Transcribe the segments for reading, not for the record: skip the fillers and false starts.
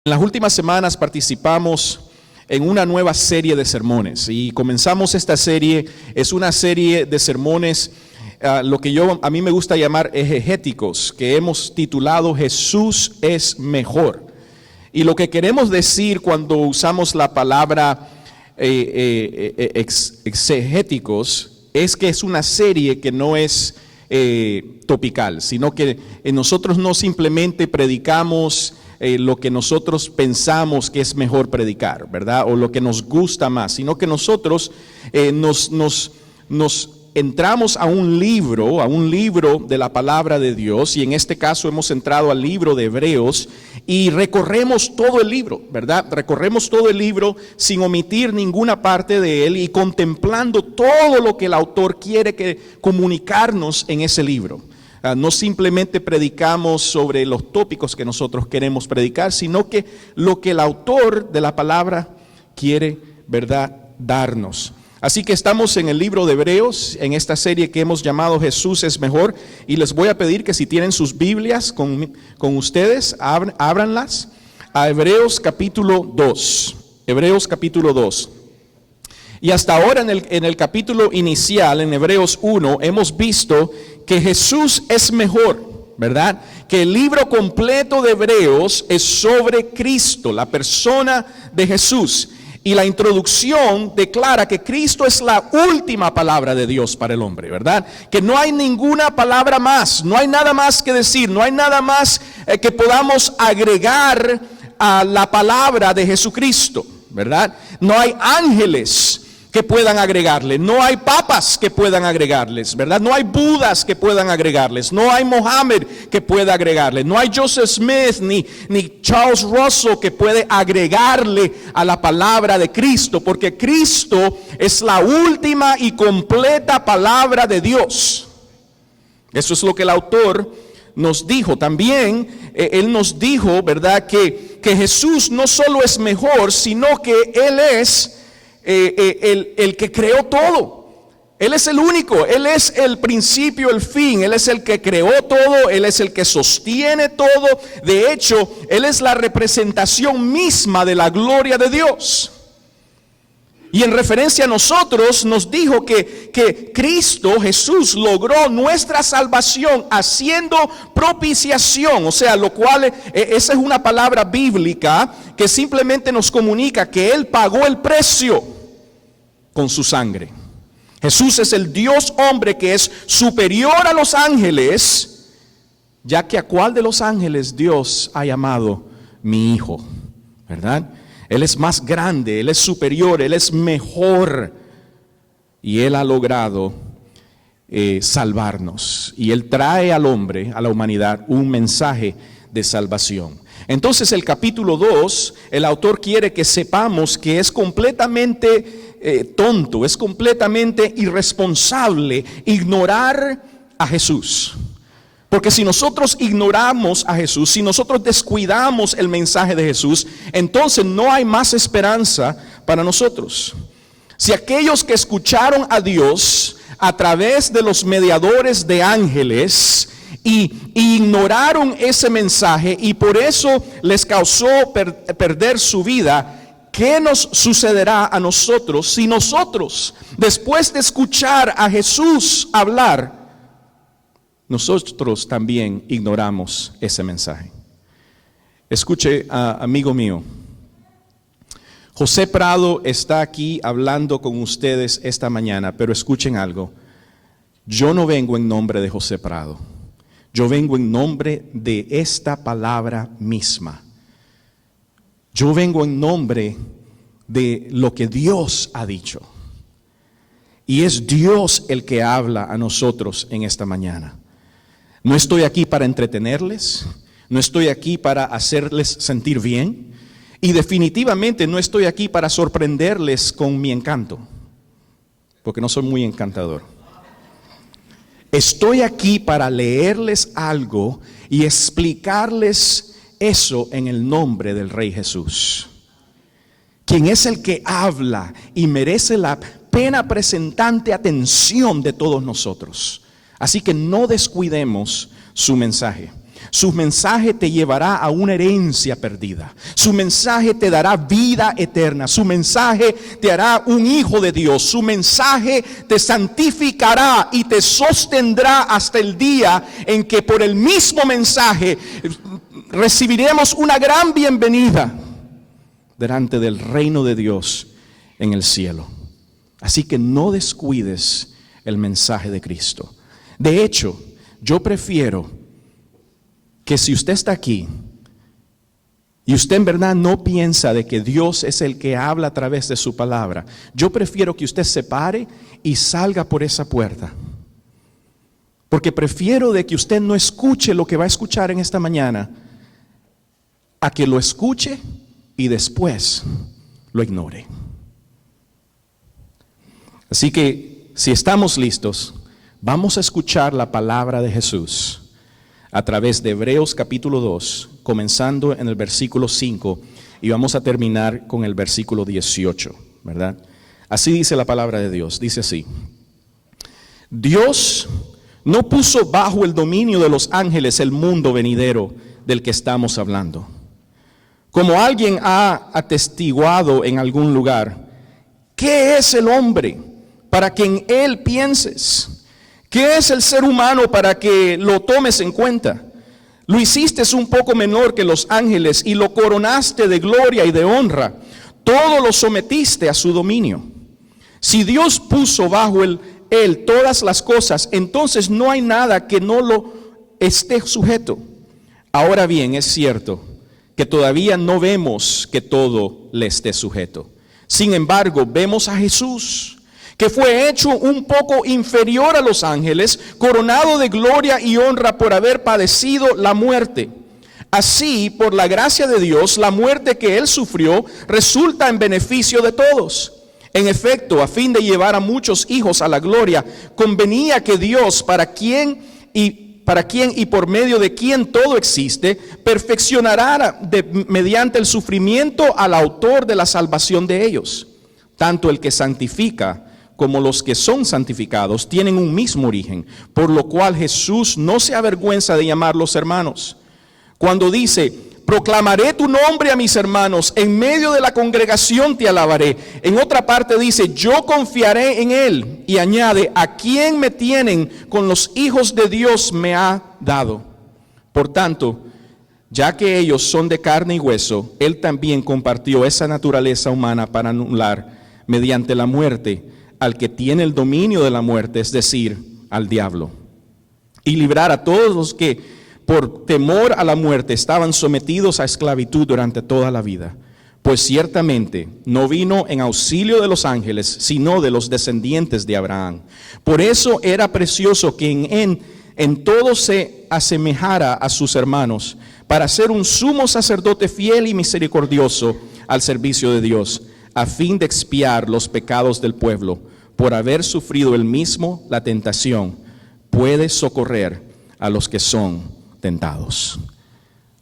En las últimas semanas participamos en una nueva serie de sermones y comenzamos esta serie. Es una serie de sermones, lo que a mí me gusta llamar exegéticos, que hemos titulado Jesús es mejor. Y lo que queremos decir cuando usamos la palabra exegéticos es que es una serie que no es topical, sino que nosotros no simplemente predicamos lo que nosotros pensamos que es mejor predicar, ¿verdad? O lo que nos gusta más, sino que nosotros nos entramos a un libro de la palabra de Dios, y en este caso hemos entrado al libro de Hebreos y recorremos todo el libro, ¿verdad? Recorremos todo el libro sin omitir ninguna parte de él y contemplando todo lo que el autor quiere comunicarnos en ese libro. No simplemente predicamos sobre los tópicos que nosotros queremos predicar, sino que lo que el autor de la palabra quiere, ¿verdad?, darnos. Así que estamos en el libro de Hebreos, en esta serie que hemos llamado Jesús es mejor, y les voy a pedir que si tienen sus Biblias con ustedes, ábranlas a Hebreos capítulo 2. Hebreos capítulo 2. Y hasta ahora en el capítulo inicial, en Hebreos 1, hemos visto que Jesús es mejor, ¿verdad? Que el libro completo de Hebreos es sobre Cristo, la persona de Jesús. Y la introducción declara que Cristo es la última palabra de Dios para el hombre, ¿verdad? Que no hay ninguna palabra más, no hay nada más que decir, no hay nada más que podamos agregar a la palabra de Jesucristo, ¿verdad? No hay ángeles que puedan agregarle, no hay papas que puedan agregarles, ¿verdad? No hay Budas que puedan agregarles, no hay Mohammed que pueda agregarle, no hay Joseph Smith ni Charles Russell que puede agregarle a la palabra de Cristo, porque Cristo es la última y completa palabra de Dios. Eso es lo que el autor nos dijo. También él nos dijo, ¿verdad?, que Jesús no solo es mejor, sino que Él es el que creó todo. Él es el único, Él es el principio, el fin. Él es el que creó todo, Él es el que sostiene todo. De hecho, Él es la representación misma de la gloria de Dios. Y en referencia a nosotros nos dijo que Cristo Jesús logró nuestra salvación haciendo propiciación, o sea, lo cual esa es una palabra bíblica que simplemente nos comunica que Él pagó el precio con su sangre. Jesús es el Dios hombre que es superior a los ángeles, ya que a cuál de los ángeles Dios ha llamado mi hijo, ¿verdad? Él es más grande, Él es superior, Él es mejor. Y Él ha logrado salvarnos. Y Él trae al hombre, a la humanidad, un mensaje de salvación. Entonces el capítulo 2, el autor quiere que sepamos que es completamente tonto, es completamente irresponsable ignorar a Jesús. Porque si nosotros ignoramos a Jesús, si nosotros descuidamos el mensaje de Jesús, entonces no hay más esperanza para nosotros. Si aquellos que escucharon a Dios a través de los mediadores de ángeles y ignoraron ese mensaje y por eso les causó perder su vida, ¿qué nos sucederá a nosotros si nosotros, después de escuchar a Jesús hablar, nosotros también ignoramos ese mensaje? Escuche, amigo mío, José Prado está aquí hablando con ustedes esta mañana, pero escuchen algo. Yo no vengo en nombre de José Prado, yo vengo en nombre de esta palabra misma. Yo vengo en nombre de lo que Dios ha dicho. Y es Dios el que habla a nosotros en esta mañana. No estoy aquí para entretenerles, no estoy aquí para hacerles sentir bien, y definitivamente no estoy aquí para sorprenderles con mi encanto, porque no soy muy encantador. Estoy aquí para leerles algo y explicarles eso en el nombre del Rey Jesús, quien es el que habla y merece la pena presentante atención de todos nosotros. Así que no descuidemos su mensaje. Su mensaje te llevará a una herencia perdida. Su mensaje te dará vida eterna. Su mensaje te hará un hijo de Dios. Su mensaje te santificará y te sostendrá hasta el día en que por el mismo mensaje recibiremos una gran bienvenida delante del reino de Dios en el cielo. Así que no descuides el mensaje de Cristo. De hecho, yo prefiero que si usted está aquí y usted en verdad no piensa de que Dios es el que habla a través de su palabra, yo prefiero que usted se pare y salga por esa puerta. Porque prefiero de que usted no escuche lo que va a escuchar en esta mañana, a que lo escuche y después lo ignore. Así que si estamos listos, vamos a escuchar la palabra de Jesús a través de Hebreos capítulo 2, comenzando en el versículo 5 y vamos a terminar con el versículo 18, ¿verdad? Así dice la palabra de Dios, dice así: Dios no puso bajo el dominio de los ángeles el mundo venidero del que estamos hablando. Como alguien ha atestiguado en algún lugar, ¿qué es el hombre para que en él pienses? ¿Qué es el ser humano para que lo tomes en cuenta? Lo hiciste un poco menor que los ángeles y lo coronaste de gloria y de honra. Todo lo sometiste a su dominio. Si Dios puso bajo él todas las cosas, entonces no hay nada que no lo esté sujeto. Ahora bien, es cierto que todavía no vemos que todo le esté sujeto. Sin embargo, vemos a Jesús, que fue hecho un poco inferior a los ángeles, coronado de gloria y honra por haber padecido la muerte. Así, por la gracia de Dios, la muerte que él sufrió resulta en beneficio de todos. En efecto, a fin de llevar a muchos hijos a la gloria, convenía que Dios, para quien y por medio de quien todo existe, perfeccionará mediante el sufrimiento al autor de la salvación de ellos. Tanto el que santifica como los que son santificados tienen un mismo origen, por lo cual Jesús no se avergüenza de llamarlos hermanos. Cuando dice: proclamaré tu nombre a mis hermanos, en medio de la congregación te alabaré. En otra parte dice: yo confiaré en él. Y añade: a quien me tienen con los hijos de Dios me ha dado. Por tanto, ya que ellos son de carne y hueso, él también compartió esa naturaleza humana para anular mediante la muerte al que tiene el dominio de la muerte, es decir, al diablo, y librar a todos los que por temor a la muerte estaban sometidos a esclavitud durante toda la vida. Pues ciertamente no vino en auxilio de los ángeles, sino de los descendientes de Abraham. Por eso era precioso que en todo se asemejara a sus hermanos, para ser un sumo sacerdote fiel y misericordioso al servicio de Dios, a fin de expiar los pecados del pueblo. Por haber sufrido él mismo la tentación, puede socorrer a los que son tentados.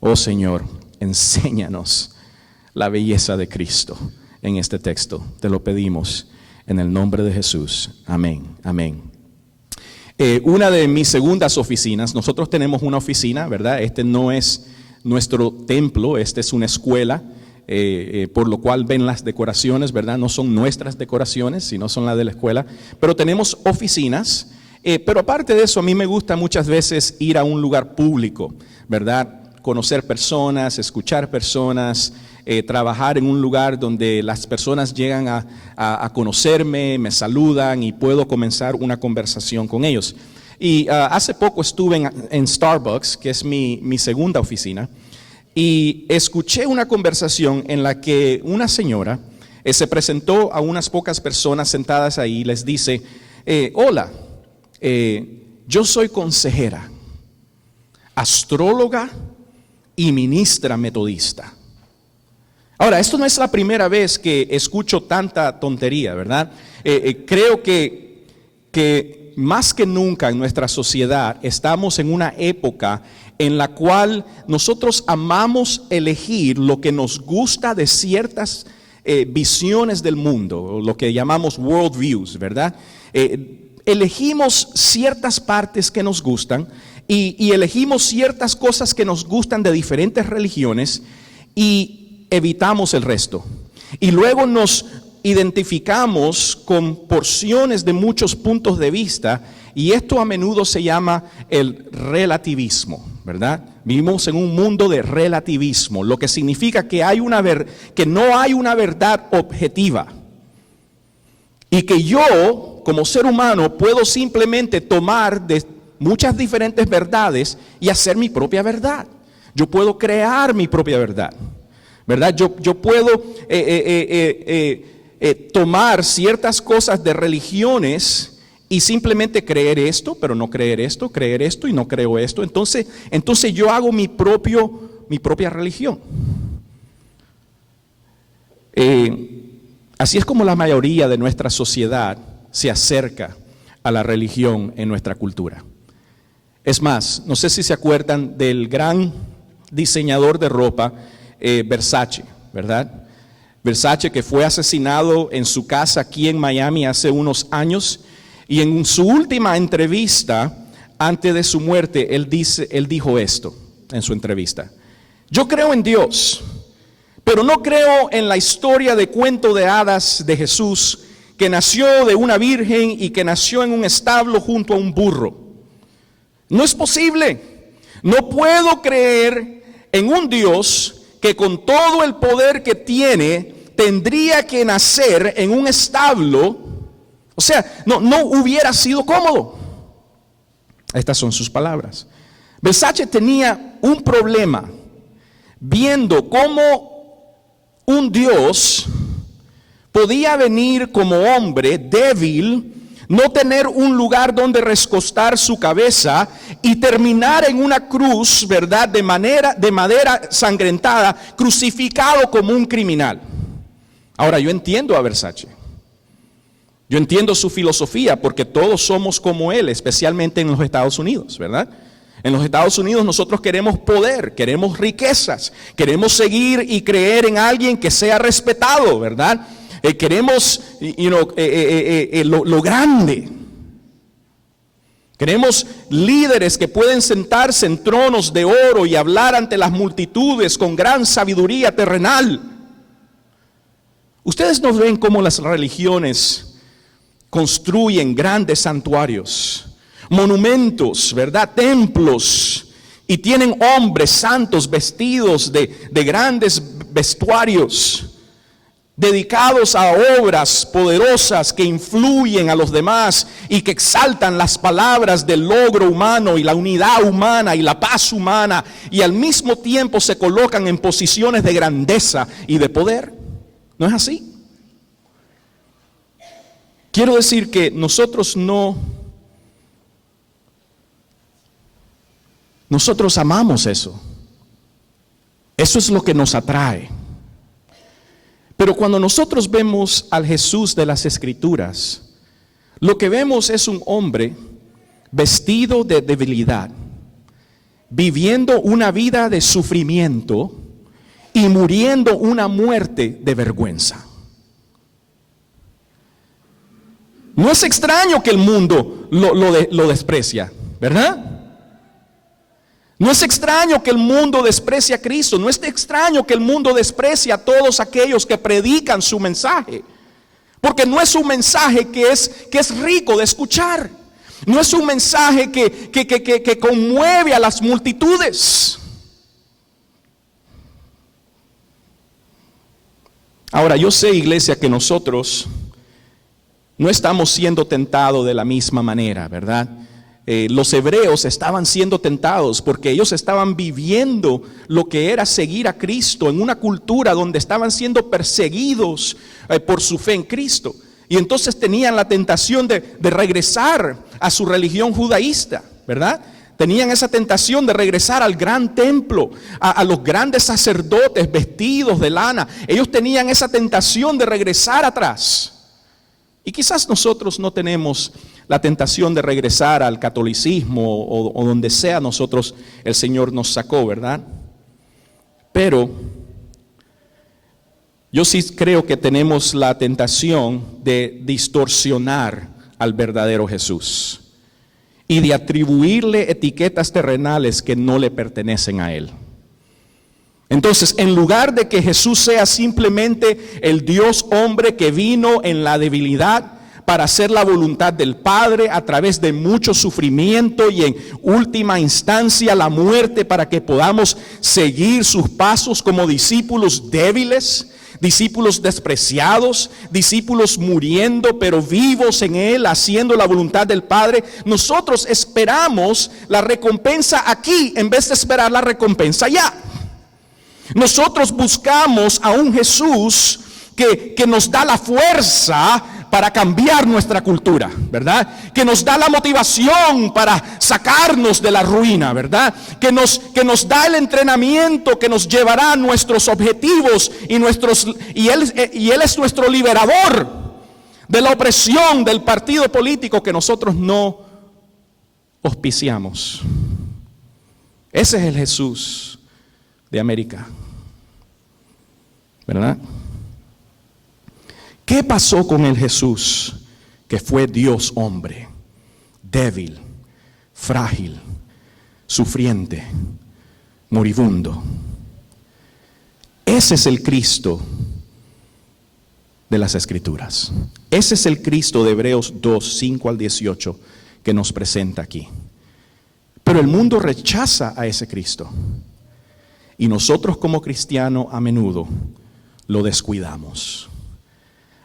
Oh Señor, enséñanos la belleza de Cristo en este texto. Te lo pedimos en el nombre de Jesús. Amén, amén. Una de mis segundas oficinas, nosotros tenemos una oficina, ¿verdad? Este no es nuestro templo, esta es una escuela. Por lo cual ven las decoraciones, ¿verdad? No son nuestras decoraciones, sino son las de la escuela. Pero tenemos oficinas. Pero aparte de eso, a mí me gusta muchas veces ir a un lugar público, ¿verdad? Conocer personas, escuchar personas, trabajar en un lugar donde las personas llegan a conocerme, me saludan y puedo comenzar una conversación con ellos. Y hace poco estuve en Starbucks, que es mi segunda oficina, y escuché una conversación en la que una señora se presentó a unas pocas personas sentadas ahí y les dice: hola, yo soy consejera, astróloga y ministra metodista. Ahora, esto no es la primera vez que escucho tanta tontería, ¿verdad? Creo que más que nunca en nuestra sociedad estamos en una época en la cual nosotros amamos elegir lo que nos gusta de ciertas visiones del mundo, lo que llamamos worldviews, ¿verdad? Elegimos ciertas partes que nos gustan y elegimos ciertas cosas que nos gustan de diferentes religiones y evitamos el resto. Y luego nos identificamos con porciones de muchos puntos de vista, y esto a menudo se llama el relativismo, ¿verdad? Vivimos en un mundo de relativismo, lo que significa que que no hay una verdad objetiva, y que yo, como ser humano, puedo simplemente tomar de muchas diferentes verdades y hacer mi propia verdad. Yo puedo crear mi propia verdad, ¿verdad? Yo puedo tomar ciertas cosas de religiones y simplemente creer esto, pero no creer esto y no creo esto. Entonces yo hago mi propia religión. Así es como la mayoría de nuestra sociedad se acerca a la religión en nuestra cultura. Es más, no sé si se acuerdan del gran diseñador de ropa, Versace, ¿verdad? Versace, que fue asesinado en su casa aquí en Miami hace unos años, y en su última entrevista, antes de su muerte, él dijo esto en su entrevista: yo creo en Dios, pero no creo en la historia de cuento de hadas de Jesús, que nació de una virgen y que nació en un establo junto a un burro. No es posible. No puedo creer en un Dios que con todo el poder que tiene tendría que nacer en un establo. O sea, no hubiera sido cómodo. Estas son sus palabras. Versace tenía un problema viendo cómo un Dios podía venir como hombre débil, no tener un lugar donde recostar su cabeza y terminar en una cruz, ¿verdad?, de madera sangrentada, crucificado como un criminal. Ahora, yo entiendo a Versace. Yo entiendo su filosofía, porque todos somos como él, especialmente en los Estados Unidos, ¿verdad? En los Estados Unidos nosotros queremos poder, queremos riquezas, queremos seguir y creer en alguien que sea respetado, ¿verdad? Queremos lo grande. Queremos líderes que pueden sentarse en tronos de oro y hablar ante las multitudes con gran sabiduría terrenal. Ustedes no ven cómo las religiones construyen grandes santuarios, monumentos, ¿verdad?, templos, y tienen hombres santos vestidos de grandes vestuarios, dedicados a obras poderosas que influyen a los demás y que exaltan las palabras del logro humano y la unidad humana y la paz humana, y al mismo tiempo se colocan en posiciones de grandeza y de poder. ¿No es así? Quiero decir que nosotros amamos eso. Eso es lo que nos atrae. Pero cuando nosotros vemos al Jesús de las Escrituras, lo que vemos es un hombre vestido de debilidad, viviendo una vida de sufrimiento y muriendo una muerte de vergüenza. No es extraño que el mundo lo desprecia, ¿verdad? No es extraño que el mundo desprecia a Cristo. No es extraño que el mundo desprecia a todos aquellos que predican su mensaje. Porque no es un mensaje que es rico de escuchar. No es un mensaje que conmueve a las multitudes. Ahora, yo sé, iglesia, que nosotros no estamos siendo tentados de la misma manera, ¿verdad? Los hebreos estaban siendo tentados porque ellos estaban viviendo lo que era seguir a Cristo en una cultura donde estaban siendo perseguidos por su fe en Cristo. Y entonces tenían la tentación de regresar a su religión judaísta, ¿verdad? Tenían esa tentación de regresar al gran templo, a los grandes sacerdotes vestidos de lana. Ellos tenían esa tentación de regresar atrás. Y quizás nosotros no tenemos la tentación de regresar al catolicismo o donde sea nosotros el Señor nos sacó, ¿verdad? Pero yo sí creo que tenemos la tentación de distorsionar al verdadero Jesús y de atribuirle etiquetas terrenales que no le pertenecen a Él. Entonces, en lugar de que Jesús sea simplemente el Dios hombre que vino en la debilidad para hacer la voluntad del Padre a través de mucho sufrimiento y en última instancia la muerte para que podamos seguir sus pasos como discípulos débiles, discípulos despreciados, discípulos muriendo pero vivos en Él, haciendo la voluntad del Padre, nosotros esperamos la recompensa aquí en vez de esperar la recompensa allá. Nosotros buscamos a un Jesús que nos da la fuerza para cambiar nuestra cultura, ¿verdad? Que nos da la motivación para sacarnos de la ruina, ¿verdad? Que nos da el entrenamiento que nos llevará a nuestros objetivos y Él es nuestro liberador de la opresión del partido político que nosotros no auspiciamos. Ese es el Jesús de América, ¿verdad? ¿Qué pasó con el Jesús que fue Dios hombre, débil, frágil, sufriente, moribundo? Ese es el Cristo de las Escrituras. Ese es el Cristo de Hebreos 2, 5 al 18 que nos presenta aquí. Pero el mundo rechaza a ese Cristo. Y nosotros como cristianos a menudo lo descuidamos.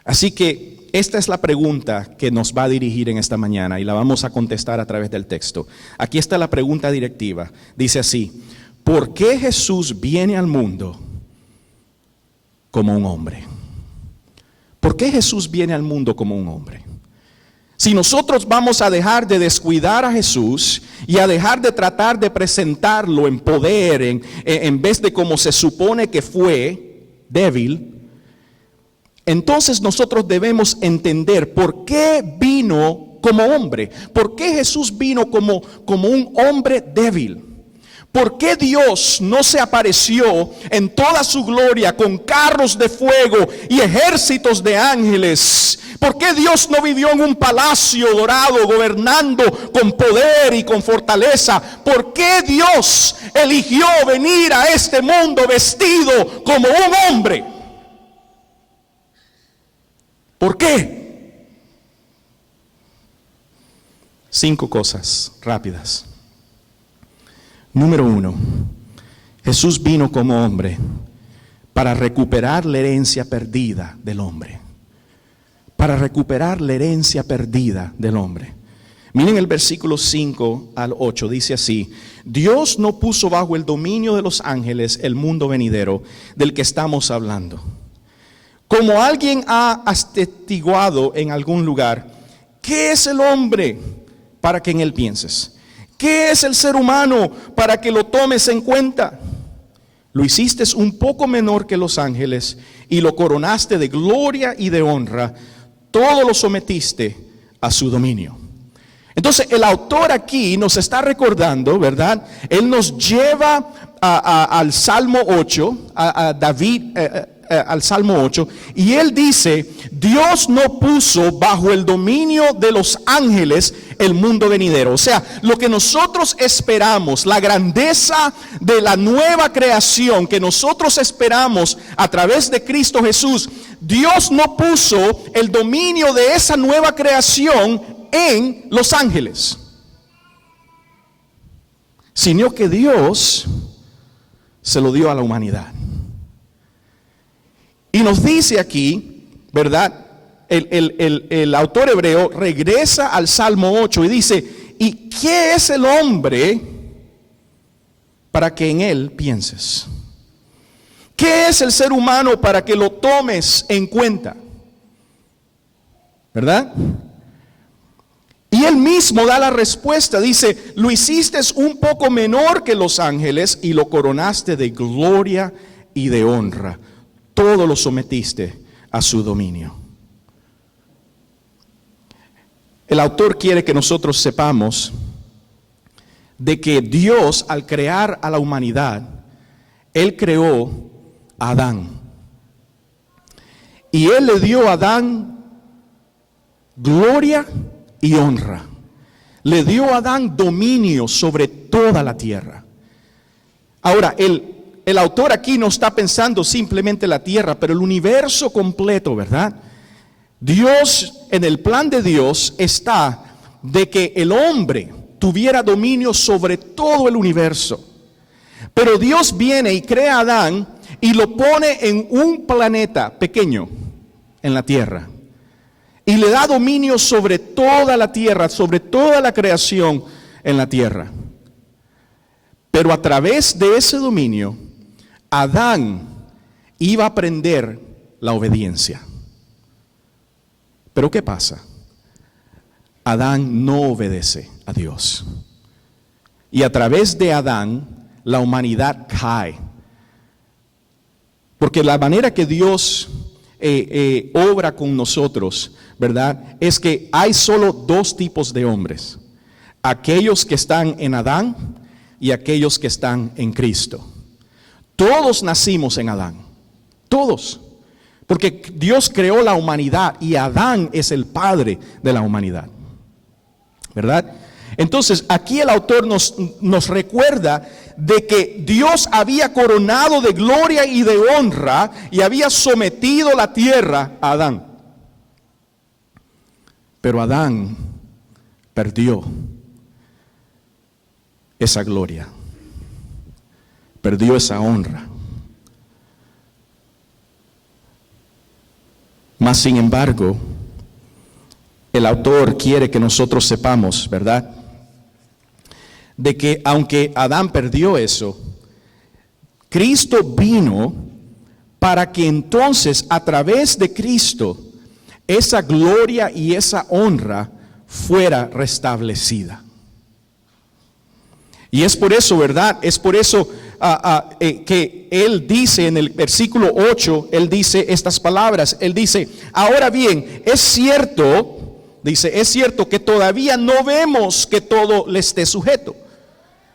Así que esta es la pregunta que nos va a dirigir en esta mañana y la vamos a contestar a través del texto. Aquí está la pregunta directiva. Dice así: ¿por qué Jesús viene al mundo como un hombre? ¿Por qué Jesús viene al mundo como un hombre? Si nosotros vamos a dejar de descuidar a Jesús y a dejar de tratar de presentarlo en poder, en vez de como se supone que fue, débil, entonces nosotros debemos entender por qué vino como hombre. ¿Por qué Jesús vino como un hombre débil? ¿Por qué Dios no se apareció en toda su gloria con carros de fuego y ejércitos de ángeles? ¿Por qué Dios no vivió en un palacio dorado gobernando con poder y con fortaleza? ¿Por qué Dios eligió venir a este mundo vestido como un hombre? ¿Por qué? 5 cosas rápidas. Número 1, Jesús vino como hombre para recuperar la herencia perdida del hombre. Para recuperar la herencia perdida del hombre. Miren el versículo 5 al 8, dice así: Dios no puso bajo el dominio de los ángeles el mundo venidero del que estamos hablando. Como alguien ha atestiguado en algún lugar, ¿qué es el hombre para que en él pienses? ¿Qué es el ser humano para que lo tomes en cuenta? Lo hiciste un poco menor que los ángeles y lo coronaste de gloria y de honra. Todo lo sometiste a su dominio. Entonces el autor aquí nos está recordando, ¿verdad? Él nos lleva al Salmo 8, a David, al Salmo 8, y él dice: Dios no puso bajo el dominio de los ángeles el mundo venidero. O sea, lo que nosotros esperamos, la grandeza de la nueva creación que nosotros esperamos a través de Cristo Jesús, Dios no puso el dominio de esa nueva creación en los ángeles, sino que Dios se lo dio a la humanidad. Y nos dice aquí, ¿verdad? El autor hebreo regresa al Salmo 8 y dice: ¿y qué es el hombre para que en él pienses? ¿Qué es el ser humano para que lo tomes en cuenta? ¿Verdad? Y él mismo da la respuesta, dice: lo hiciste un poco menor que los ángeles y lo coronaste de gloria y de honra. Todo lo sometiste a su dominio. El autor quiere que nosotros sepamos de que Dios, al crear a la humanidad, Él creó a Adán. Y Él le dio a Adán gloria y honra. le dio a Adán dominio sobre toda la tierra. Ahora, el autor aquí no está pensando simplemente la tierra, pero el universo completo, ¿verdad? Dios, en el plan de Dios está de que el hombre tuviera dominio sobre todo el universo. Pero Dios viene y crea a Adán y lo pone en un planeta pequeño en la tierra. Y le da dominio sobre toda la tierra, sobre toda la creación en la tierra. Pero a través de ese dominio, Adán iba a aprender la obediencia. Pero ¿qué pasa? Adán no obedece a Dios. Y a través de Adán, la humanidad cae. Porque la manera que Dios obra con nosotros, ¿verdad? Es que hay solo dos tipos de hombres. Aquellos que están en Adán y aquellos que están en Cristo. Todos nacimos en Adán. Todos. Porque Dios creó la humanidad y Adán es el padre de la humanidad. ¿Verdad? Entonces, aquí el autor nos recuerda de que Dios había coronado de gloria y de honra y había sometido la tierra a Adán. Pero Adán perdió esa gloria, perdió esa honra. Mas, sin embargo, el autor quiere que nosotros sepamos, ¿verdad?, de que aunque Adán perdió eso, Cristo vino para que entonces a través de Cristo esa gloria y esa honra fuera restablecida. Y es por eso, ¿verdad? Es por eso que él dice en el versículo 8, él dice estas palabras, él dice, ahora bien, es cierto, dice, es cierto que todavía no vemos que todo le esté sujeto.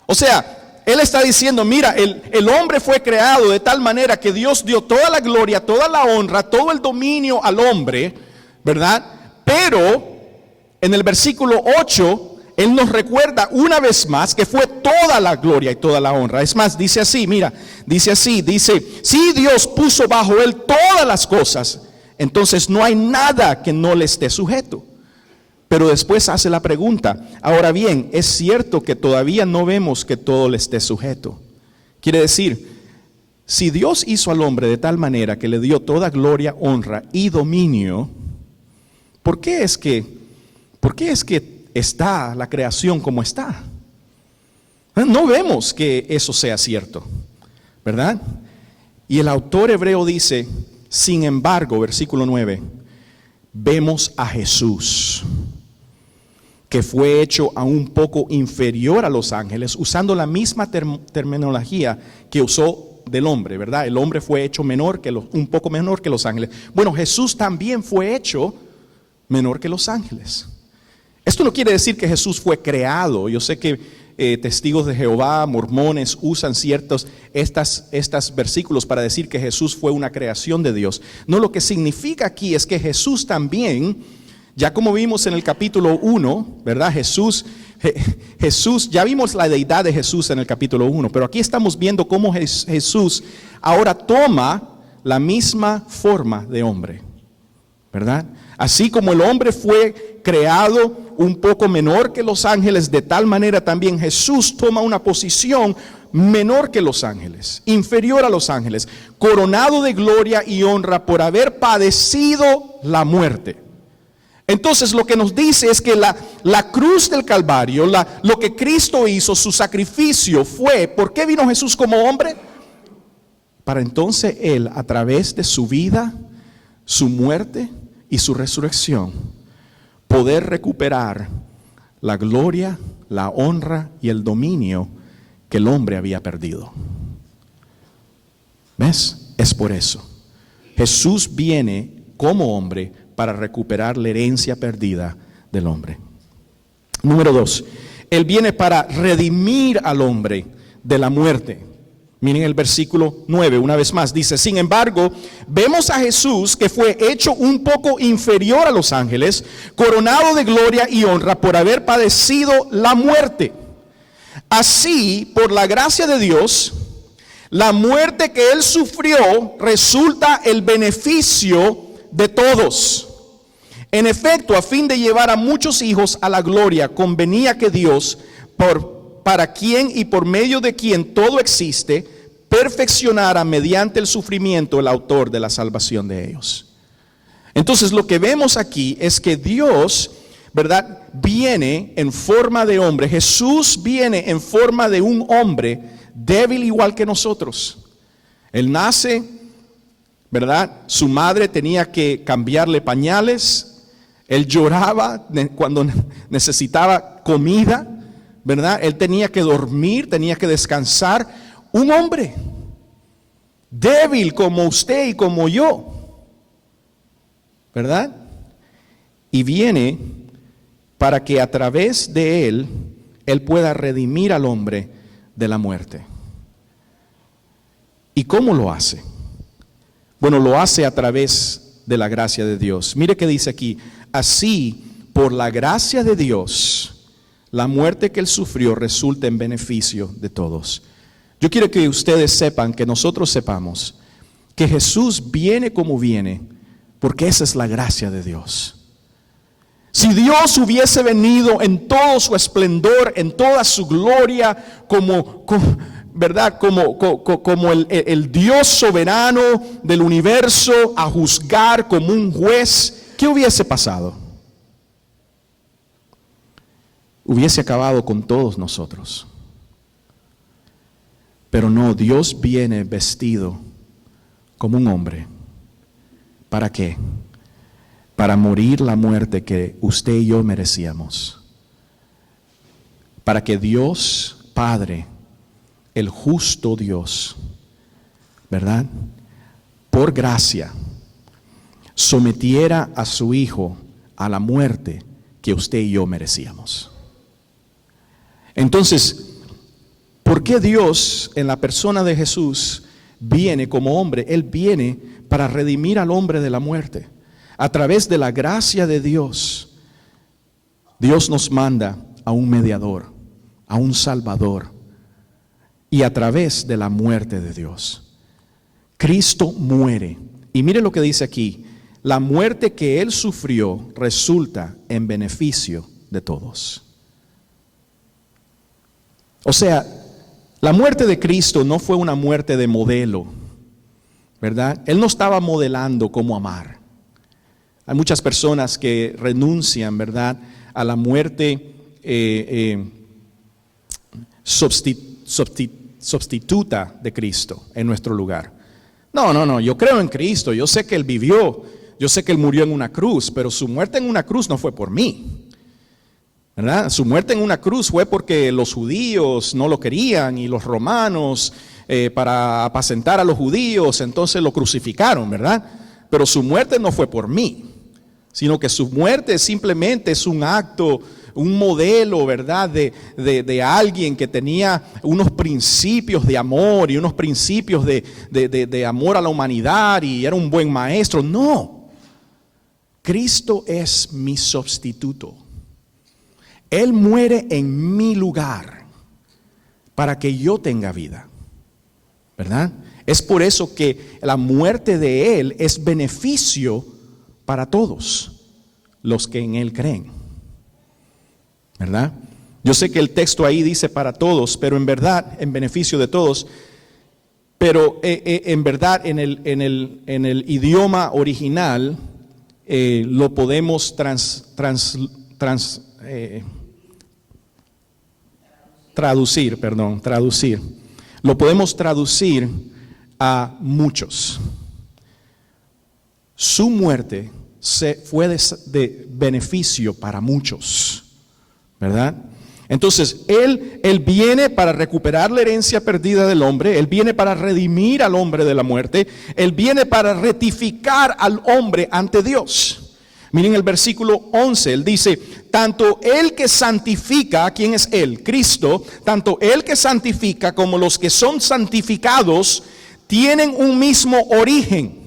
O sea, él está diciendo, mira, el hombre fue creado de tal manera que Dios dio toda la gloria, toda la honra, todo el dominio al hombre, ¿verdad? Pero en el versículo 8, él nos recuerda una vez más que fue toda la gloria y toda la honra. Es más, dice así, mira, dice así, dice, si Dios puso bajo él todas las cosas, entonces no hay nada que no le esté sujeto. Pero después hace la pregunta, ahora bien, es cierto que todavía no vemos que todo le esté sujeto. Quiere decir, si Dios hizo al hombre de tal manera que le dio toda gloria, honra y dominio, ¿por qué es que está la creación como está? No vemos que eso sea cierto, ¿verdad? Y el autor hebreo dice, sin embargo, versículo 9, vemos a Jesús, que fue hecho aún poco inferior a los ángeles, usando la misma terminología que usó del hombre, ¿verdad? El hombre fue hecho un poco menor que los ángeles. Bueno, Jesús también fue hecho menor que los ángeles. Esto no quiere decir que Jesús fue creado. Yo sé que testigos de Jehová, mormones, usan estas versículos para decir que Jesús fue una creación de Dios. No, lo que significa aquí es que Jesús también, ya como vimos en el capítulo 1, ¿verdad? Jesús, ya vimos la deidad de Jesús en el capítulo 1, pero aquí estamos viendo cómo Jesús ahora toma la misma forma de hombre, ¿verdad? Así como el hombre fue creado un poco menor que los ángeles, de tal manera también Jesús toma una posición menor que los ángeles, inferior a los ángeles, coronado de gloria y honra por haber padecido la muerte. Entonces lo que nos dice es que la cruz del Calvario, lo que Cristo hizo, su sacrificio fue, ¿por qué vino Jesús como hombre? Para entonces Él, a través de su vida, su muerte y su resurrección, poder recuperar la gloria, la honra y el dominio que el hombre había perdido. ¿Ves? Es por eso. Jesús viene como hombre para recuperar la herencia perdida del hombre. Número 2, Él viene para redimir al hombre de la muerte. Miren el versículo 9, una vez más, dice: sin embargo, vemos a Jesús, que fue hecho un poco inferior a los ángeles, coronado de gloria y honra por haber padecido la muerte. Así, por la gracia de Dios, la muerte que Él sufrió resulta el beneficio de todos. En efecto, a fin de llevar a muchos hijos a la gloria, convenía que Dios, para quien y por medio de quien todo existe, perfeccionara mediante el sufrimiento el autor de la salvación de ellos. Entonces lo que vemos aquí es que Dios, ¿verdad?, viene en forma de hombre. Jesús viene en forma de un hombre débil igual que nosotros. Él nace, ¿verdad? Su madre tenía que cambiarle pañales. Él lloraba cuando necesitaba comida, ¿verdad? Él tenía que dormir, tenía que descansar. Un hombre débil como usted y como yo, ¿verdad? Y viene para que a través de él pueda redimir al hombre de la muerte. ¿Y cómo lo hace? Bueno, lo hace a través de la gracia de Dios. Mire que dice aquí: así, por la gracia de Dios, la muerte que Él sufrió resulta en beneficio de todos. Yo quiero que ustedes sepan, que nosotros sepamos, que Jesús viene como viene, porque esa es la gracia de Dios. Si Dios hubiese venido en todo su esplendor, en toda su gloria, ¿verdad? Como el Dios soberano del universo, a juzgar como un juez, ¿qué hubiese pasado? Hubiese acabado con todos nosotros. Pero no, Dios viene vestido como un hombre. ¿Para qué? Para morir la muerte que usted y yo merecíamos. Para que Dios Padre, el justo Dios, ¿verdad?, por gracia, sometiera a su Hijo a la muerte que usted y yo merecíamos. Entonces, ¿por qué Dios en la persona de Jesús viene como hombre? Él viene para redimir al hombre de la muerte. A través de la gracia de Dios, Dios nos manda a un mediador, a un salvador, y a través de la muerte de Dios, Cristo muere. Y mire lo que dice aquí: la muerte que Él sufrió resulta en beneficio de todos. O sea, la muerte de Cristo no fue una muerte de modelo, ¿verdad? Él no estaba modelando cómo amar. Hay muchas personas que renuncian, ¿verdad?, a la muerte sustituta de Cristo en nuestro lugar. No, yo creo en Cristo, yo sé que Él vivió, yo sé que Él murió en una cruz, pero su muerte en una cruz no fue por mí, ¿verdad? Su muerte en una cruz fue porque los judíos no lo querían y los romanos, para apacentar a los judíos, entonces lo crucificaron, ¿verdad? Pero su muerte no fue por mí, sino que su muerte simplemente es un acto, un modelo, ¿verdad?, de alguien que tenía unos principios de amor y unos principios de amor a la humanidad y era un buen maestro. No, Cristo es mi sustituto. Él muere en mi lugar para que yo tenga vida, ¿verdad? Es por eso que la muerte de Él es beneficio para todos los que en Él creen, ¿verdad? Yo sé que el texto ahí dice para todos, pero en verdad, en beneficio de todos, pero en verdad en el idioma original lo podemos traducir. Lo podemos traducir a muchos. Su muerte fue de beneficio para muchos, ¿verdad? Entonces, Él viene para recuperar la herencia perdida del hombre. Él viene para redimir al hombre de la muerte. Él viene para rectificar al hombre ante Dios. Miren el versículo 11, él dice, tanto el que santifica, ¿quién es él? Cristo, tanto el que santifica como los que son santificados tienen un mismo origen.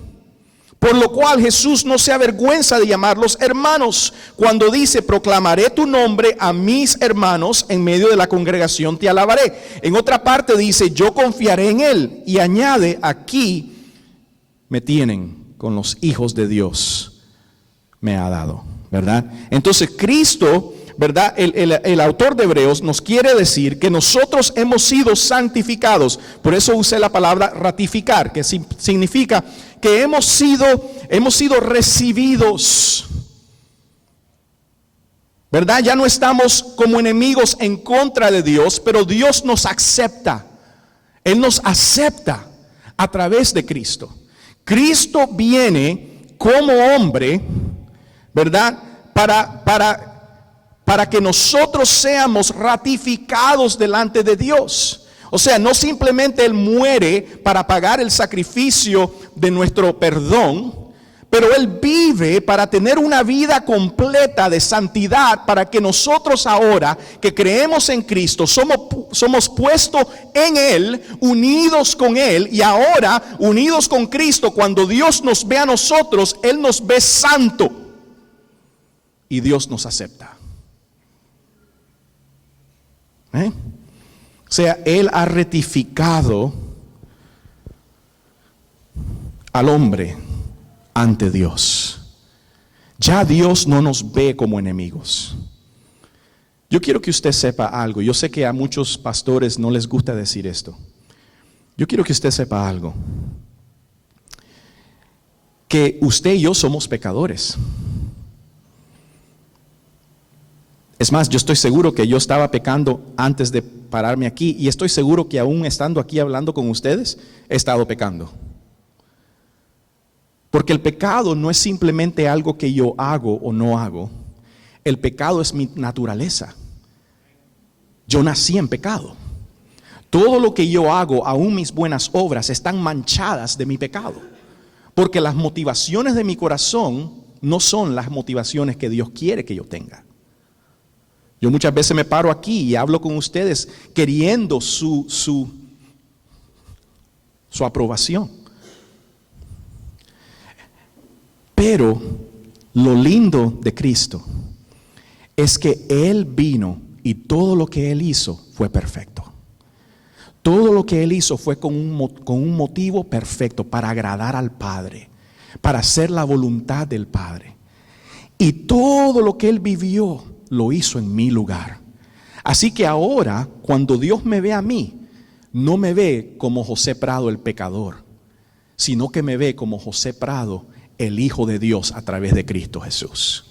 Por lo cual Jesús no se avergüenza de llamarlos hermanos. Cuando dice, proclamaré tu nombre a mis hermanos, en medio de la congregación te alabaré. En otra parte dice, yo confiaré en él. Y añade, aquí me tienen con los hijos de Dios, me ha dado, ¿verdad? Entonces Cristo, ¿verdad? El autor de Hebreos nos quiere decir que nosotros hemos sido santificados. Por eso usé la palabra ratificar, que significa que hemos sido recibidos, ¿verdad? Ya no estamos como enemigos en contra de Dios, pero Dios nos acepta. Él nos acepta a través de Cristo. Cristo viene como hombre, ¿verdad? Para que nosotros seamos ratificados delante de Dios. O sea, no simplemente Él muere para pagar el sacrificio de nuestro perdón, pero Él vive para tener una vida completa de santidad, para que nosotros ahora que creemos en Cristo somos puestos en Él, unidos con Él, y ahora unidos con Cristo, cuando Dios nos ve a nosotros, Él nos ve santo y Dios nos acepta. O sea, Él ha rectificado al hombre ante Dios. Ya Dios no nos ve como enemigos. Yo quiero que usted sepa algo. Yo sé que a muchos pastores no les gusta decir esto. Yo quiero que usted sepa algo. Que usted y yo somos pecadores. Es más, yo estoy seguro que yo estaba pecando antes de pararme aquí, y estoy seguro que aún estando aquí hablando con ustedes, he estado pecando. Porque el pecado no es simplemente algo que yo hago o no hago. El pecado es mi naturaleza. Yo nací en pecado. Todo lo que yo hago, aún mis buenas obras, están manchadas de mi pecado. Porque las motivaciones de mi corazón no son las motivaciones que Dios quiere que yo tenga. Yo muchas veces me paro aquí y hablo con ustedes queriendo su aprobación. Pero lo lindo de Cristo es que Él vino y todo lo que Él hizo fue perfecto. Todo lo que Él hizo fue con un motivo perfecto, para agradar al Padre, para hacer la voluntad del Padre. Y todo lo que Él vivió lo hizo en mi lugar. Así que ahora, cuando Dios me ve a mí, no me ve como José Prado el pecador, sino que me ve como José Prado, el Hijo de Dios a través de Cristo Jesús.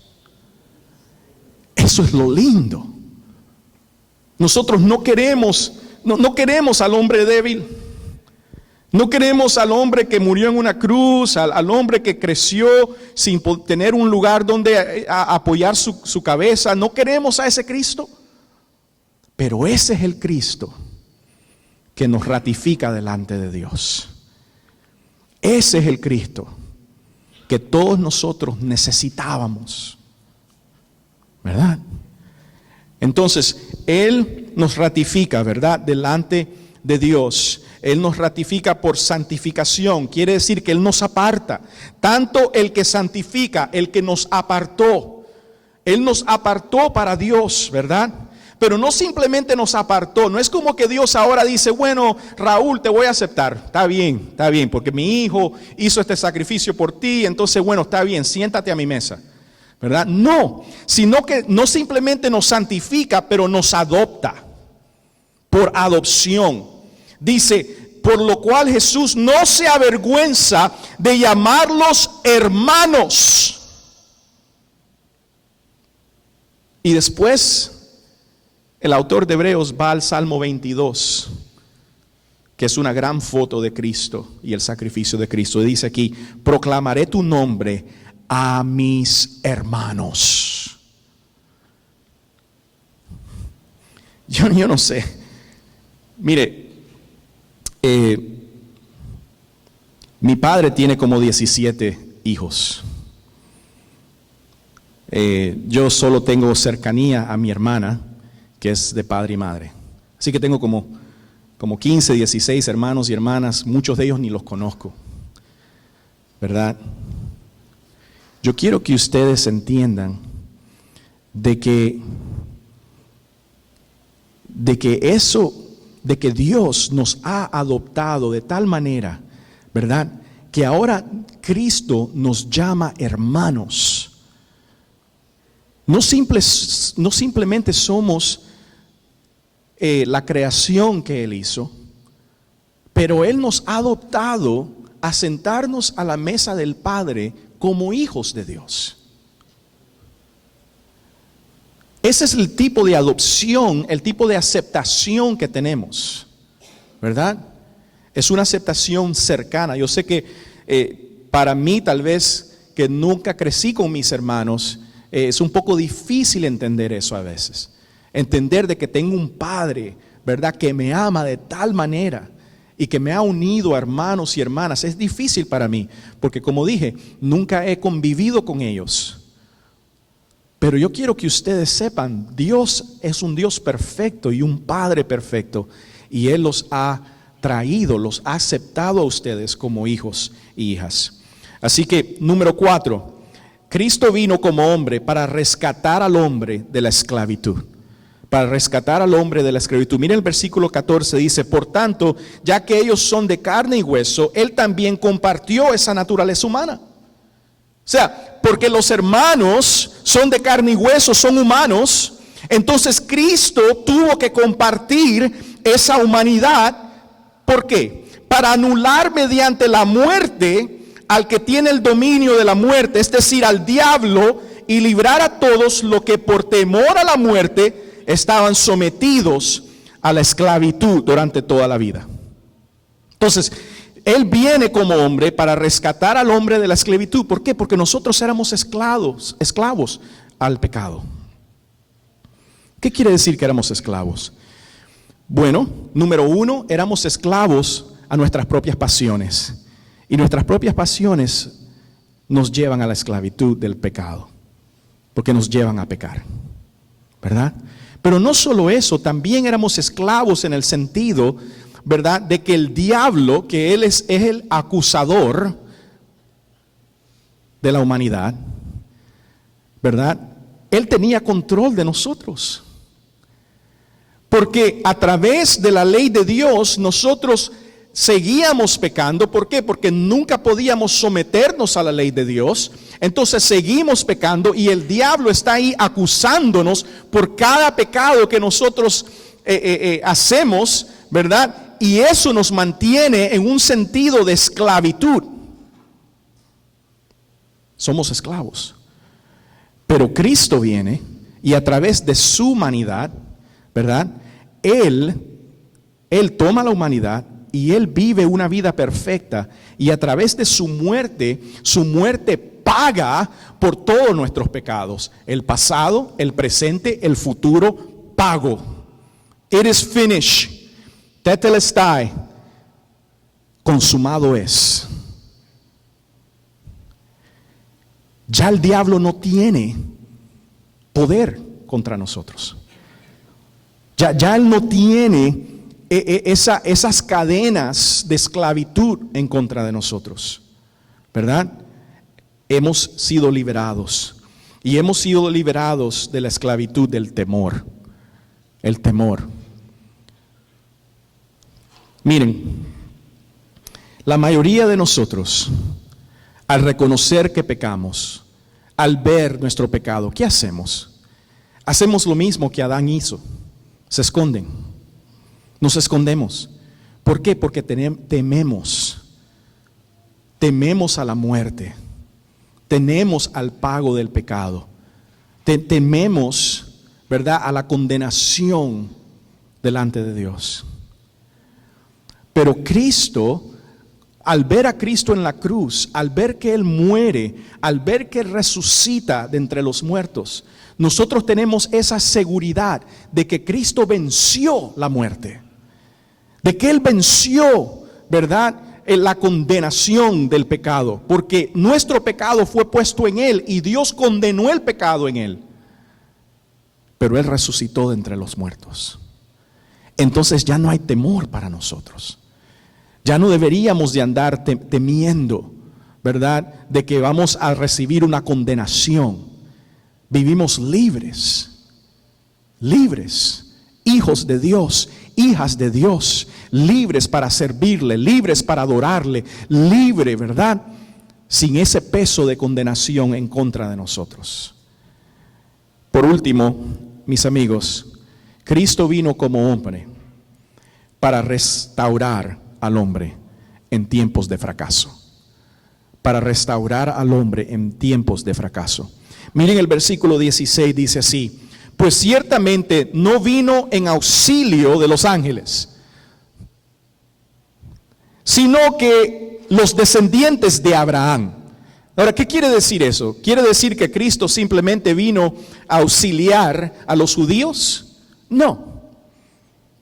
Eso es lo lindo. Nosotros no queremos al hombre débil. No queremos al hombre que murió en una cruz, al hombre que creció sin tener un lugar donde apoyar su cabeza. No queremos a ese Cristo. Pero ese es el Cristo que nos ratifica delante de Dios. Ese es el Cristo que todos nosotros necesitábamos, ¿verdad? Entonces, Él nos ratifica, ¿verdad? Delante de Dios. Él nos ratifica por santificación. Quiere decir que Él nos aparta. Tanto el que santifica, el que nos apartó. Él nos apartó para Dios, ¿verdad? Pero no simplemente nos apartó. No es como que Dios ahora dice, bueno, Raúl, te voy a aceptar. Está bien, porque mi hijo hizo este sacrificio por ti. Entonces, bueno, está bien, siéntate a mi mesa, ¿verdad? No, sino que no simplemente nos santifica, pero nos adopta por adopción. Dice, por lo cual Jesús no se avergüenza de llamarlos hermanos. Y después, el autor de Hebreos va al Salmo 22, que es una gran foto de Cristo y el sacrificio de Cristo. Y dice aquí, proclamaré tu nombre a mis hermanos. Yo no sé. Mire, mi padre tiene como 17 hijos. Yo solo tengo cercanía a mi hermana, que es de padre y madre. Así que tengo como 15, 16 hermanos y hermanas, muchos de ellos ni los conozco, ¿verdad? Yo quiero que ustedes entiendan de que Dios nos ha adoptado de tal manera, ¿verdad?, que ahora Cristo nos llama hermanos. No simplemente somos la creación que Él hizo, pero Él nos ha adoptado a sentarnos a la mesa del Padre como hijos de Dios. Ese es el tipo de adopción, el tipo de aceptación que tenemos, ¿verdad? Es una aceptación cercana. Yo sé que para mí, tal vez, que nunca crecí con mis hermanos, es un poco difícil entender eso a veces. Entender de que tengo un Padre, ¿verdad?, que me ama de tal manera y que me ha unido a hermanos y hermanas. Es difícil para mí, porque como dije, nunca he convivido con ellos. Pero yo quiero que ustedes sepan, Dios es un Dios perfecto y un Padre perfecto, y Él los ha traído, los ha aceptado a ustedes como hijos y hijas. Así que, número 4, Cristo vino como hombre para rescatar al hombre de la esclavitud. Para rescatar al hombre de la esclavitud. Miren el versículo 14, dice: por tanto, ya que ellos son de carne y hueso, Él también compartió esa naturaleza humana. O sea, porque los hermanos son de carne y hueso, son humanos, entonces Cristo tuvo que compartir esa humanidad. ¿Por qué? Para anular mediante la muerte al que tiene el dominio de la muerte, es decir, al diablo, y librar a todos los que por temor a la muerte estaban sometidos a la esclavitud durante toda la vida. Entonces, Él viene como hombre para rescatar al hombre de la esclavitud. ¿Por qué? Porque nosotros éramos esclavos al pecado. ¿Qué quiere decir que éramos esclavos? Bueno, número 1, éramos esclavos a nuestras propias pasiones. Y nuestras propias pasiones nos llevan a la esclavitud del pecado, porque nos llevan a pecar, ¿verdad? Pero no solo eso, también éramos esclavos en el sentido, ¿verdad?, de que el diablo, que él es el acusador de la humanidad, ¿verdad?, él tenía control de nosotros. Porque a través de la ley de Dios nosotros seguíamos pecando. ¿Por qué? Porque nunca podíamos someternos a la ley de Dios. Entonces seguimos pecando y el diablo está ahí acusándonos por cada pecado que nosotros hacemos, ¿verdad? Y eso nos mantiene en un sentido de esclavitud. Somos esclavos. Pero Cristo viene y a través de su humanidad, ¿verdad?, Él toma la humanidad y Él vive una vida perfecta, y a través de su muerte paga por todos nuestros pecados, el pasado, el presente, el futuro, pago. It is finished. Tetelestai. Consumado es. Ya el diablo no tiene poder contra nosotros. Ya él no tiene esas cadenas de esclavitud en contra de nosotros, ¿verdad? Hemos sido liberados, y hemos sido liberados de la esclavitud del temor. El temor. Miren, la mayoría de nosotros, al reconocer que pecamos, al ver nuestro pecado, ¿qué hacemos? Hacemos lo mismo que Adán hizo. Se esconden. Nos escondemos. ¿Por qué? Porque tememos a la muerte, tememos al pago del pecado, tememos, ¿verdad?, a la condenación delante de Dios. Pero Cristo, al ver a Cristo en la cruz, al ver que Él muere, al ver que Él resucita de entre los muertos, nosotros tenemos esa seguridad de que Cristo venció la muerte, de que Él venció, ¿verdad?, la condenación del pecado, porque nuestro pecado fue puesto en Él y Dios condenó el pecado en Él. Pero Él resucitó de entre los muertos. Entonces ya no hay temor para nosotros. Ya no deberíamos de andar temiendo, ¿verdad?, de que vamos a recibir una condenación. Vivimos libres, hijos de Dios, hijas de Dios, libres para servirle, libres para adorarle, libre, ¿verdad?, sin ese peso de condenación en contra de nosotros. Por último, mis amigos, Cristo vino como hombre para restaurar al hombre en tiempos de fracaso. Para restaurar al hombre en tiempos de fracaso. Miren el versículo 16, dice así: pues ciertamente no vino en auxilio de los ángeles, sino que los descendientes de Abraham. Ahora, ¿qué quiere decir eso? ¿Quiere decir que Cristo simplemente vino a auxiliar a los judíos? No,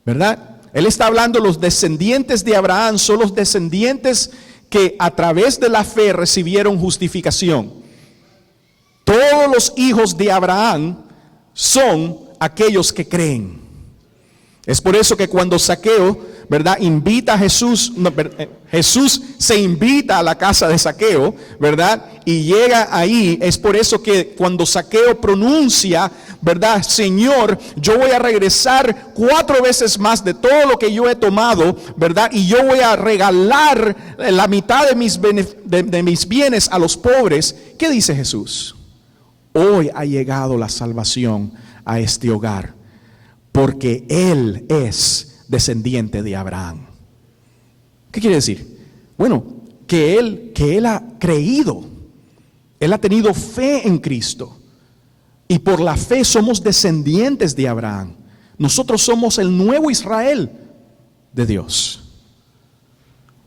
¿verdad? Él está hablando, los descendientes de Abraham son los descendientes que a través de la fe recibieron justificación. Todos los hijos de Abraham son aquellos que creen. Es por eso que cuando Zaqueo, ¿verdad?, invita a Jesús, Jesús se invita a la casa de Zaqueo, ¿verdad?, y llega ahí. Es por eso que cuando Zaqueo pronuncia, ¿verdad?, Señor, yo voy a regresar 4 veces más de todo lo que yo he tomado, ¿verdad?, y yo voy a regalar la mitad de mis bienes a los pobres. ¿Qué dice Jesús? Hoy ha llegado la salvación a este hogar, porque Él es descendiente de Abraham. ¿Qué quiere decir? Bueno, que Él ha creído, Él ha tenido fe en Cristo, y por la fe somos descendientes de Abraham. Nosotros somos el nuevo Israel de Dios.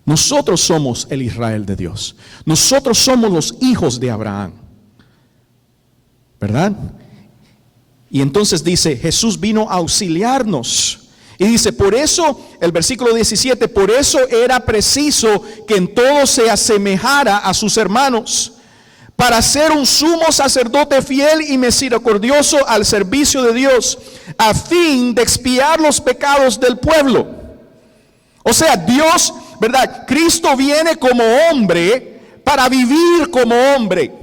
Nosotros somos el Israel de Dios. Nosotros somos los hijos de Abraham, ¿verdad? Y entonces dice, Jesús vino a auxiliarnos. Y dice, por eso, el versículo 17, por eso era preciso que en todo se asemejara a sus hermanos, para ser un sumo sacerdote fiel y misericordioso al servicio de Dios, a fin de expiar los pecados del pueblo. O sea, Dios, ¿verdad?, Cristo viene como hombre para vivir como hombre,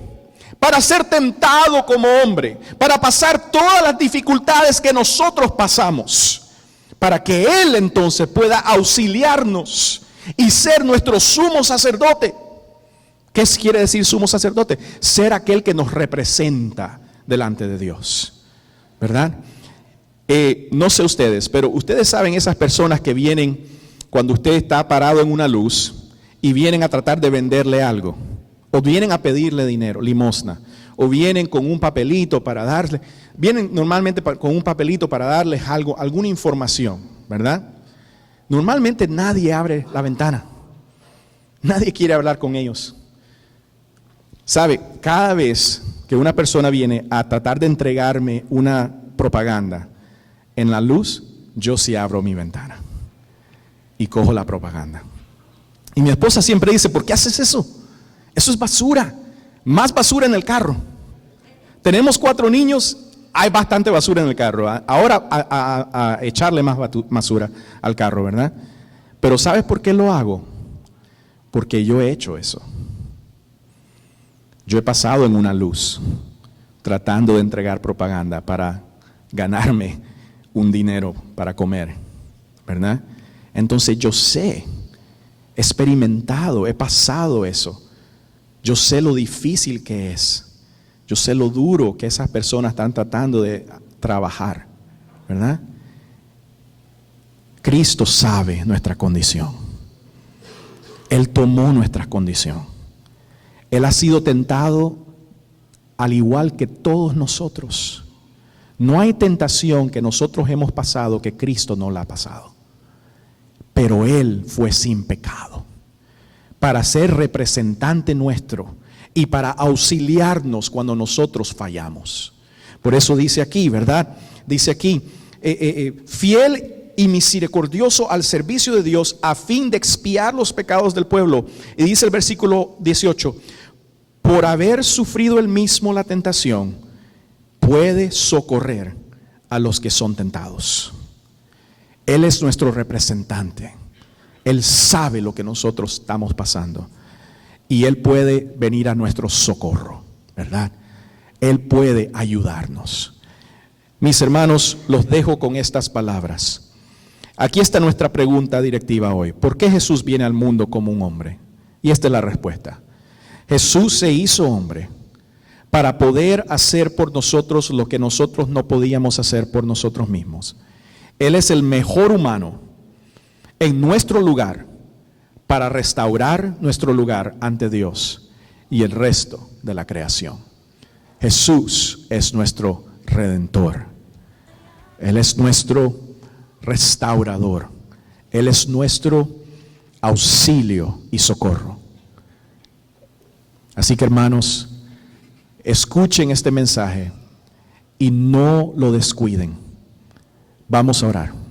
para ser tentado como hombre, para pasar todas las dificultades que nosotros pasamos, para que Él entonces pueda auxiliarnos y ser nuestro sumo sacerdote. ¿Qué quiere decir sumo sacerdote? Ser aquel que nos representa delante de Dios, ¿verdad? No sé ustedes, pero ustedes saben esas personas que vienen cuando usted está parado en una luz y vienen a tratar de venderle algo, o vienen a pedirle dinero, limosna, o vienen con un papelito para darle, vienen normalmente con un papelito para darles algo, alguna información, ¿verdad? Normalmente nadie abre la ventana, nadie quiere hablar con ellos. ¿Sabe? Cada vez que una persona viene a tratar de entregarme una propaganda en la luz, yo sí abro mi ventana y cojo la propaganda. Y mi esposa siempre dice, ¿por qué haces eso? Eso es basura, más basura en el carro. Tenemos 4 niños, hay bastante basura en el carro. Ahora a echarle más basura al carro, ¿verdad? Pero ¿sabes por qué lo hago? Porque yo he hecho eso. Yo he pasado en una luz tratando de entregar propaganda para ganarme un dinero para comer, ¿verdad? Entonces yo sé, he experimentado, he pasado eso. Yo sé lo difícil que es. Yo sé lo duro que esas personas están tratando de trabajar, ¿verdad? Cristo sabe nuestra condición. Él tomó nuestra condición. Él ha sido tentado al igual que todos nosotros. No hay tentación que nosotros hemos pasado que Cristo no la ha pasado. Pero Él fue sin pecado, para ser representante nuestro y para auxiliarnos cuando nosotros fallamos. Por eso dice aquí, ¿verdad? Dice aquí, fiel y misericordioso al servicio de Dios a fin de expiar los pecados del pueblo. Y dice el versículo 18, por haber sufrido él mismo la tentación, puede socorrer a los que son tentados. Él es nuestro representante. Él sabe lo que nosotros estamos pasando. Y Él puede venir a nuestro socorro, ¿verdad? Él puede ayudarnos. Mis hermanos, los dejo con estas palabras. Aquí está nuestra pregunta directiva hoy. ¿Por qué Jesús viene al mundo como un hombre? Y esta es la respuesta. Jesús se hizo hombre para poder hacer por nosotros lo que nosotros no podíamos hacer por nosotros mismos. Él es el mejor humano en nuestro lugar para restaurar nuestro lugar ante Dios y el resto de la creación. Jesús es nuestro Redentor. Él es nuestro restaurador. Él es nuestro auxilio y socorro. Así que, hermanos, escuchen este mensaje y no lo descuiden. Vamos a orar.